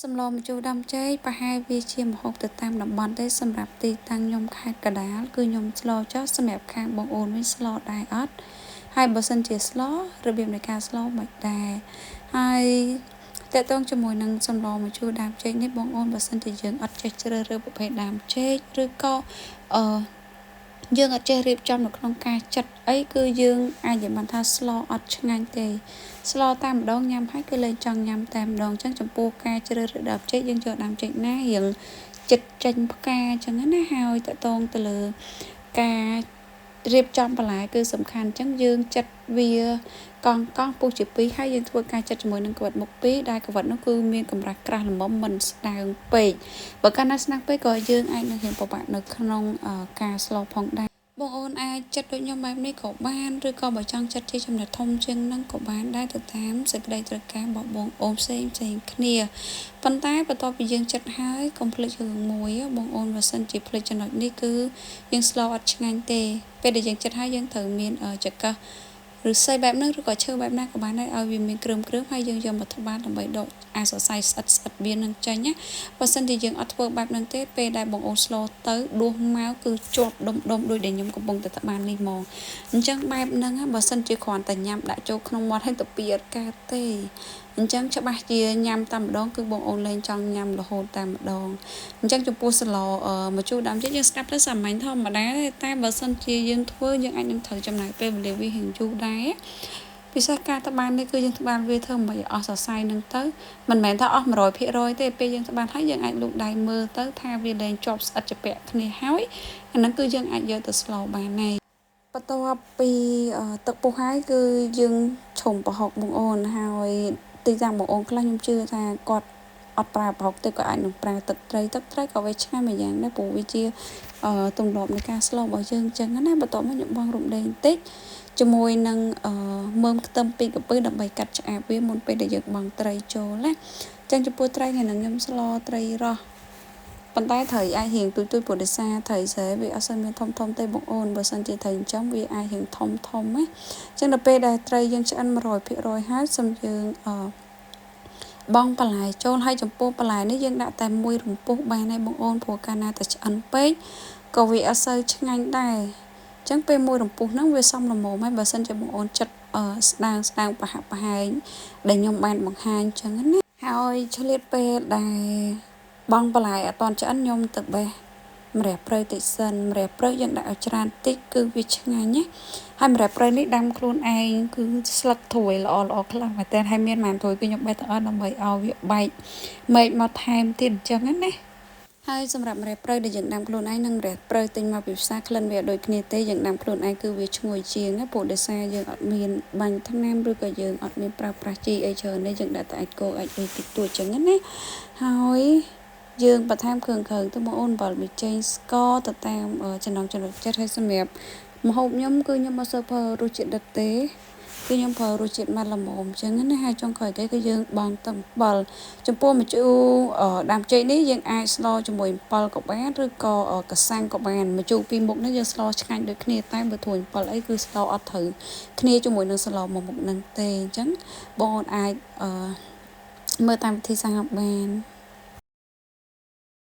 សម្លម្ជូរដំចេកប្រហែលវាជាម្ហូបទៅតាមតំបន់ទេសម្រាប់ទីតាំងខ្ញុំខេត្តកណ្ដាលគឺខ្ញុំស្លចុះសម្រាប់ខាងបងអូនវិញស្លដែរអត់ហើយបើសិនជាស្លរបៀបនៃការស្លមិនដែរហើយតើតងជាមួយនឹងសម្លម្ជូរដើមចេកនេះបងអូនបើសិនជាយើងអត់ចេះជ្រើសរើសប្រភេទដើមចេកឬក៏អឺយើងអត់ចេះរៀបចំនៅក្នុងការចាត់អីគឺយើងអាចនិយាយបានថាស្លអត់ឆ្ងាញ់ទេស្លតែម្ដងញ៉ាំហើយគឺលែងចង់ញ៉ាំតែម្ដងអញ្ចឹងចំពោះការជ្រើសរើសដើមចេកយើងយកដើមចេកណារៀងចិត្តចេញផ្កាអញ្ចឹងណាហើយតកតងទៅលើការរៀបចំបន្លែគឺសំខាន់អញ្ចឹងយើងចាត់វាកង់ពុះជា2ហើយយើងធ្វើការចាត់ជាមួយនឹងក្បិតមុខ2ដែលក្បិតនោះគឺមានកម្រាស់ក្រាស់ល្មមមិនស្ដើងពេកបើកាលណាស្នាស់ពេកក៏យើងអាចនឹងរៀងពិបាកនៅក្នុងការស្លផងដែរបងអូនអាចចាត់ដូចខ្ញុំបែបនេះក៏បានឬក៏បើចង់ចាត់ជាចំណុចធំជាងហ្នឹងក៏បានដែរទៅតាមសេចក្តីត្រូវការរបស់បងអូនផ្សេងគ្នាប៉ុន្តែបន្ទាប់ពីយើងចាត់ហើយកុំភ្លេចរឿងមួយបងអូនបើសិនជាភ្លេចចំណុចនេះគឺយើងស្លអត់ឆ្ងាញ់ទេពេលដែលយើងចាត់ហើយយើងត្រូវមានចង្កឹះឬស័យបែបហ្នឹងឬក៏ឈើបែបណាក៏បានដែរឲ្យវាមានគ្រឿងហើយយើងយកមកត្បាល់ដើម្បីដកអាសរសៃស្អិតវានឹងចេញណាបើសិនជាយើងអត់ធ្វើបែបហ្នឹងទេពេលដែលបងអូនស្លទៅដួសមកគឺជាប់ដុំដូចដែលខ្ញុំកំពុងតែត្បាល់នេះហ្មងអញ្ចឹងបែបហ្នឹងបើសិនជាគ្រាន់តែញ៉ាំដាក់ចូលក្នុងមាត់ហើយទៅពីអត់កើតទេអញ្ចឹងច្បាស់ជាញ៉ាំតែម្ដងគឺបងអូនលែងចង់ញ៉ាំរហូតតែម្ដងអញ្ចឹងចំពោះស្លម្ជូរដើមចេកយើងស្ដាប់ទៅសាមញ្ញធម្មតាតែបើសិនជាយើងធ្វើយើងអាចនឹងត្រូវចំណាយពេលវេលាវារៀងយូរដែរពិសេសការត្បាល់នេះគឺយើងត្បាល់វាធ្វើមិនអស់សរសៃនឹងទៅមិនមែនថាអស់100%ទេពេលយើងត្បាល់ហើយយើងអាចលូកដៃមើលទៅថាវាលែងជាប់ស្អិតជាពាក់គ្នាហើយអាហ្នឹងគឺយើងអាចយកទៅស្លបានហើយបន្ទាប់ពីទឹកពុះហើយគឺយើងឆុំប្រហុកបងអូនហើយទីតាំងបងអូនខ្លះខ្ញុំជឿថាគាត់អត់ប្រើប្រហុកទេក៏អាចនឹងប្រើទឹកត្រីក៏វាឆ្ងាញ់មួយយ៉ាងដែរព្រោះវាជាទម្លាប់នៃការស្លរបស់យើងអញ្ចឹងណាបន្ទាប់មកខ្ញុំបង់រំដេងបន្តិចជាមួយនឹងមើមខ្ទឹម2កំពឹសដើម្បីកាត់ឆ្អាបវាមុនពេលដែលយើងបង់ត្រីចូលណាអញ្ចឹងចំពោះត្រីថ្ងៃហ្នឹងខ្ញុំស្លត្រីរ៉ស់ប៉ុន្តែត្រីអាចរៀងទូចព្រោះដោយសារត្រីស្រែវាអត់សូវមានធំទេបងអូនបើសិនជាត្រីចិញ្ចឹមវាអាចរៀងធំណាអញ្ចឹងដល់ពេលដែលត្រីយើងឆ្អិន100%ហើយសូមយើងបងបន្លែចូលហើយចំពោះបន្លែនេះយើងដាក់តែមួយរំពុះបានហើយបងអូនព្រោះកាលណាតែឆ្អិនពេកក៏វាអត់សូវឆ្ងាញ់ដែរអញ្ចឹងពេលមួយរំពុះហ្នឹងវាសមល្មមហើយបើសិនជាបងអូនចិត្តស្ដាងប្រហាក់ប្រហែងដែលខ្ញុំបានបង្ហាញអញ្ចឹងណាហើយឆ្លៀតពេលដែលបងបន្លែអត់តន់ឆ្អិនខ្ញុំទៅបេះម្រះព្រៅតិចសិនម្រះព្រៅយើងដាក់ឲ្យច្រើនតិចគឺវាឆ្ងាញ់ណាហើយម្រះព្រៅនេះដាំខ្លួនឯងគឺស្លឹកត្រួយល្អខ្លាំងមែនតើហើយមានម៉ានត្រួយគឺខ្ញុំបេះទៅអស់ដើម្បីឲ្យវាបែកមែកមកថែមទៀតអញ្ចឹងណាហើយសម្រាប់ម្រះព្រៅដែលយើងដាំខ្លួនឯងនិងម្រះព្រៅទិញមកពីផ្សារក្លិនវាដូចគ្នាទេយើងដាំខ្លួនឯងគឺវាឈ្ងុយជាងណាព្រោះដោយសារយើងអត់មានបាញ់ថ្នាំឬក៏យើងអត់មានប្រើប្រាស់ជីអីច្រើនទេយើងដាក់តែអាចគោអាចអីតិចតួចអញ្ចឹងណាហើយយើងបន្ថែមគ្រឿងទៅបងអូនអំបិលប៊ីចេងស្ករទៅតាមចំណង់ចំណូលចិត្តហើយសម្រាប់ម្ហូបខ្ញុំគឺខ្ញុំអត់សូវប្រើរសជាតិដិតទេគឺខ្ញុំប្រើរសជាតិម៉ាត់ល្មមអញ្ចឹងណាហើយចុងក្រោយគេគឺយើងបង់ទឹកអំបិលចំពោះម្ជូរដើមចេកនេះយើងអាចស្លជាមួយអំបិលក៏បានឬក៏កសាំងក៏បានម្ជូរពីរមុខនេះយើងស្លឆ្ងាញ់ដូចគ្នាតែបើធ្វើអំបិលអីគឺស្លអត់ត្រូវគ្នាជាមួយនឹងស្លមួយមុខហ្នឹងទេអញ្ចឹងបងអូនអាចមើលតាមវិធីសាស្ត្របាន